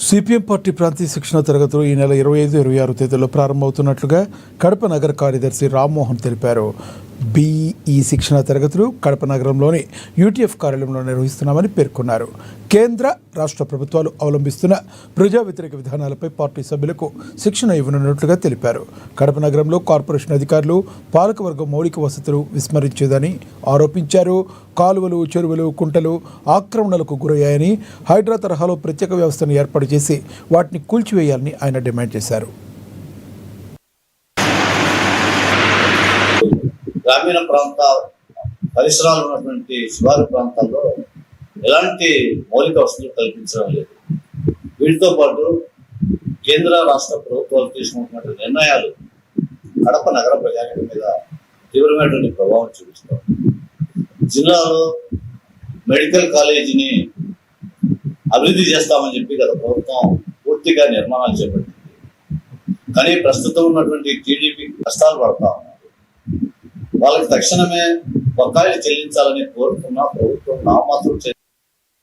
CPM party ప్రాంతీయ శిక్షణ తరగతులు ఈ నెల 25, 26 తేదీల్లో ప్రారంభమవుతున్నట్లుగా కడప నగర కార్యదర్శి రామ్మోహన్ తెలిపారు. ఈ శిక్షణ తరగతులు కడప నగరంలోని యూటీఎఫ్ కార్యాలయంలో నిర్వహిస్తున్నామని పేర్కొన్నారు. కేంద్ర, రాష్ట్ర ప్రభుత్వాలు అవలంబిస్తున్న ప్రజా వ్యతిరేక విధానాలపై పార్టీ సభ్యులకు శిక్షణ ఇవ్వనున్నట్లుగా తెలిపారు. కడప నగరంలో కార్పొరేషన్ అధికారులు పాలకవర్గం మౌలిక వసతులు విస్మరించేదని ఆరోపించారు. కాలువలు, చెరువులు, కుంటలు ఆక్రమణలకు గురయ్యాయని, హైడ్రా తరహాలో ప్రత్యేక వ్యవస్థను ఏర్పాటు చేసి వాటిని కూల్చివేయాలని ఆయన డిమాండ్ చేశారు. గ్రామీణ ప్రాంత పరిసరాలు ఉన్నటువంటి శివారు ప్రాంతాల్లో ఎలాంటి మౌలిక వసతులు కల్పించడం లేదు. వీటితో పాటు కేంద్ర, రాష్ట్ర ప్రభుత్వాలు తీసుకున్నటువంటి నిర్ణయాలు కడప నగర ప్రజానికం మీద తీవ్రమైనటువంటి ప్రభావం చూపిస్తాం. జిల్లాలో మెడికల్ కాలేజీని అభివృద్ధి చేస్తామని చెప్పి గత ప్రభుత్వం పూర్తిగా నిర్మాణాలు చేపట్టింది. కానీ ప్రస్తుతం ఉన్నటువంటి టీడీపీ కష్టాలు పడతా ఉన్నారు. వాళ్ళకి తక్షణమే బకాయిలు చెల్లించాలని కోరుతున్న ప్రభుత్వం నామాత్రం